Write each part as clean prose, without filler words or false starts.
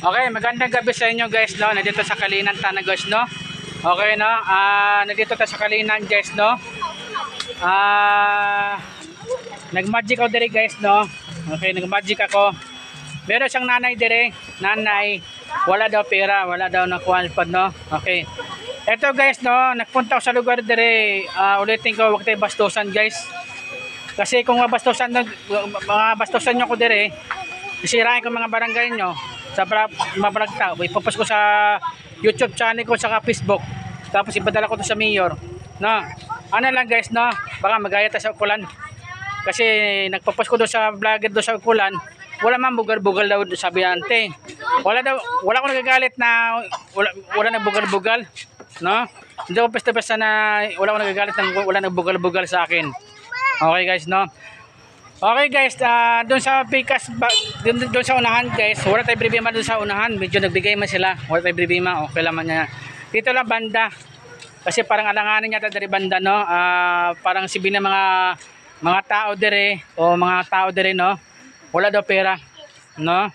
Okay, magandang gabi sa inyo guys, no. Nandito sa Kalinan Tana guys, no. Okay, no. Nandito tayo sa Kalinan guys, no. Nag-magic ako dire guys, no. Okay, nag-magic ako. Meron siyang nanay dire, nanay. Wala daw pera, wala daw nakuha pa, no. Okay. Ito guys, no, nagpunta ako sa lugar dire. Ulitin ko, wag tayo bastusan guys. Kasi kung mga bastusan nyo ko dire, isirain ko mga barangay nyo sa mabrag tao, ipopost ko sa YouTube channel ko saka Facebook, tapos ipadala ko to sa mayor, no. Ano lang guys, no, baka magaya tayo sa ukulan kasi nagpopost ko do sa vlogger do sa ukulan, wala man bugal-bugal daw sabi ante, wala ko nagagalit na wala nagbugal-bugal, no. Hindi ko basta na wala ko nagagalit na wala nagbugal-bugal sa akin. Okay guys, no. Okay guys, doon sa Picas, doon sa unahan guys, wala tayong bribima doon sa unahan, medyo nagbigay man sila, wala tayong bribima, okay lang man niya. Dito lang banda, kasi parang alanganin yata dari banda, no, parang sibi na mga tao dire, o mga tao dire, no, wala daw pera, no.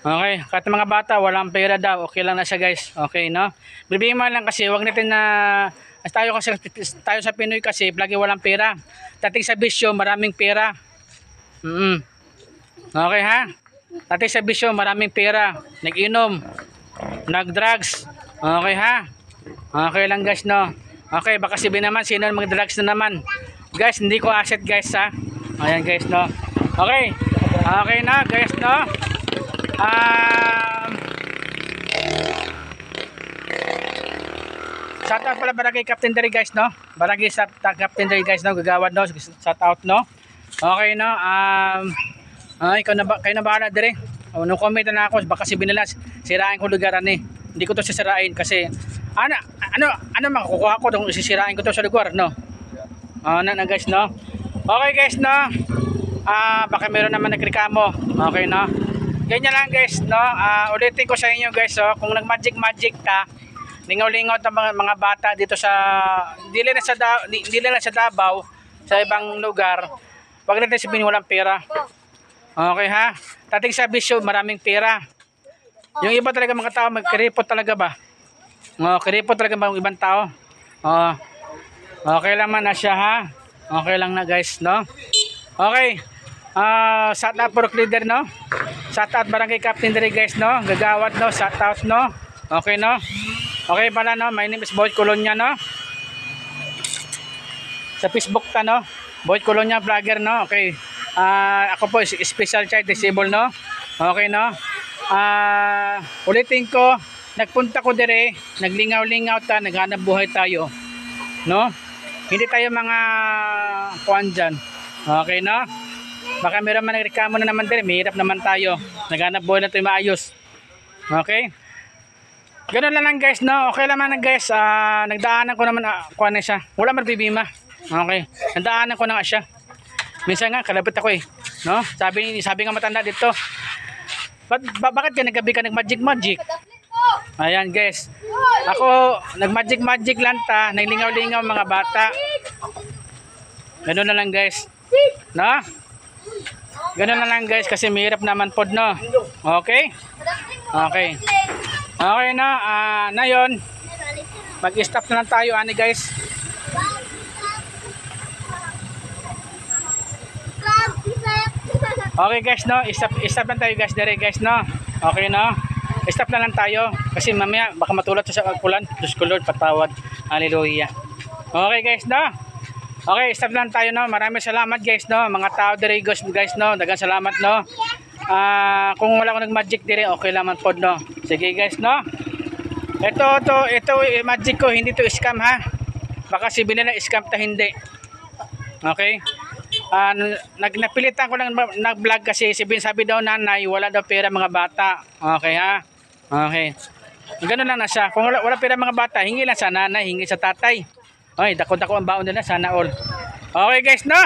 Okay, kahit mga bata, walang pera daw, okay lang na siya guys, okay, no. Bribima lang kasi, wag natin na, tayo sa Pinoy kasi, lagi walang pera, dating sa bisyo, maraming pera. Okay ha? Dati sa bisyo, maraming pera. Nag-inom, nag-drugs. Okay ha? Okay lang guys, no? Okay, baka sabihin naman, sino mag-drugs na naman? Guys, hindi ko asset guys ha? Ayan guys, no? Okay. Okay na guys, no? Shout out pala barangay Captain Dere guys, no? Barangay sa Captain Dere guys, no? Gagawad, no? Shout out, no? Okay, no. Kayo na bahala dire. No comment na ako, baka si binalas sirain ko lugaran eh. Hindi ko to sisirain kasi ano makukuha ko kung sisirain ko to sa lugar, no. Na guys, no. Okay guys, no. Baka meron naman nagreklamo. Okay, no. Ganyan lang guys, no. Ulitin ko sa inyo guys, kung nag-magic ka, lingaw-lingaw ang mga bata dito sa hindi lang sa Davao, sa ibang lugar. Wag natin sabihin walang pera. Okay ha? Dating sa bisyo, maraming pera. Yung iba talaga mga tao, magkiripot talaga ba? Kiripot talaga ba yung ibang tao? Okay lang man na siya ha? Okay lang na guys, no? Okay. Shout out for leader, no? Shout out barangay Captain Dere guys, no? Gagawad, no? Shout out, no? Okay, no? Okay pala, no? My name is Boy Colonia, no? Sa Facebook ta, no? Boy Colonia vlogger, no? Okay. Ako po special child disabled, no? Okay, no? Ulitin ko, nagpunta ko dire, naglingaw-lingaw ta, naghanap buhay tayo, no? Hindi tayo mga kuan dyan. Okay, no? Baka meron man nagreklamo na naman dire, mahirap naman tayo. Naghanap buhay na tayo maayos. Okay? Ganun lang guys, no? Okay lang man guys. Nagdaanan ko naman, kuan na siya. Wala man bibima. Okay. Nandaanan ko na nga siya. Minsan nga kalapit ako eh, no? Sabi nga matanda dito. Bakit ka naggabi ka nag-magic? Ayan guys. Ako nag-magic lang ta, naglingaw-lingaw mga bata. Ganun na lang guys. No? Ganun na lang guys kasi mahirap naman pod, no? Okay? Okay. Okay na, na yun. Mag-stop na lang tayo ani guys. Okay guys, no, stop lang tayo guys dire guys, no. Okay, no. Stop na lang tayo kasi mamaya baka matulad sa ulan. Diyos ko Lord, patawad. Hallelujah. Okay guys, no. Okay, stop lang tayo, no. Maraming salamat guys, no. Mga tao dire guys, no. Daghang salamat, no. Kung wala ko nag-magic dire, okay lang man pod, no. Sige guys, no. Ito magic ko, hindi to scam ha. Baka sabihin nila scam ta, hindi. Okay? Napilitan ko lang nag-vlog kasi sabi daw nanay wala daw pera mga bata. Okay ha? Okay. Ganun lang na siya. Kung wala pera mga bata, hingi lang sa nanay, hingi sa tatay. Okay, dako-dako ang baon nila, sana all. Okay guys, no?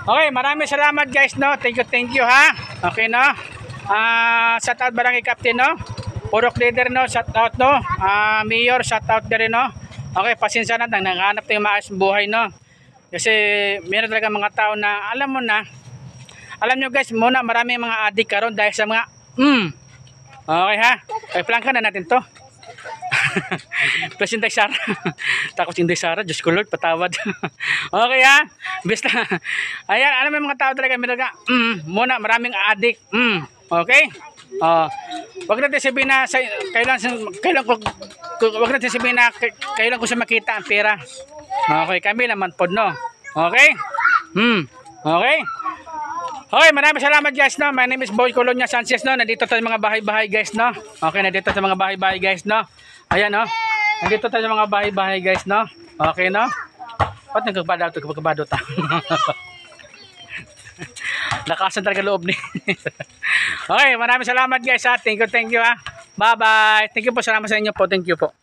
Okay, maraming salamat guys, no? Thank you ha? Okay, no? Shout out barangay Captain, no? Purok leader, no? Shout out, no? Mayor, shout out din, no? Okay, pasensya na, nanghanap tayong maayos buhay, no? Kasi meron talaga mga tao na alam mo na, alam nyo guys, muna marami mga adik karon dahil sa mga Okay ha? Ay, plangka na natin to. Plus Inday Sara. Takot si Inday Sara. Diyos ko Lord, patawad. Okay ha? Basta. Ayan, alam mo yung mga tao talaga. Muna, maraming addict. Okay? Wag natin sabihin na wag natin sabihin na kailan ko siya makita ang pera. Okay, kami naman pod no. Okay? Okay? Okay, maraming salamat guys no. My name is Boy Colonia Sanchez no. Nandito tayo mga bahay-bahay guys no. Okay, nandito tayo mga bahay-bahay guys no. Ayan no. Nandito tayo mga bahay-bahay guys no. Okay no. Ba't nagkabado ta? Lakasan talaga loob ni. Okay, maraming salamat guys ha. Thank you ha. Bye bye. Thank you po, salamat sa inyo po. Thank you po.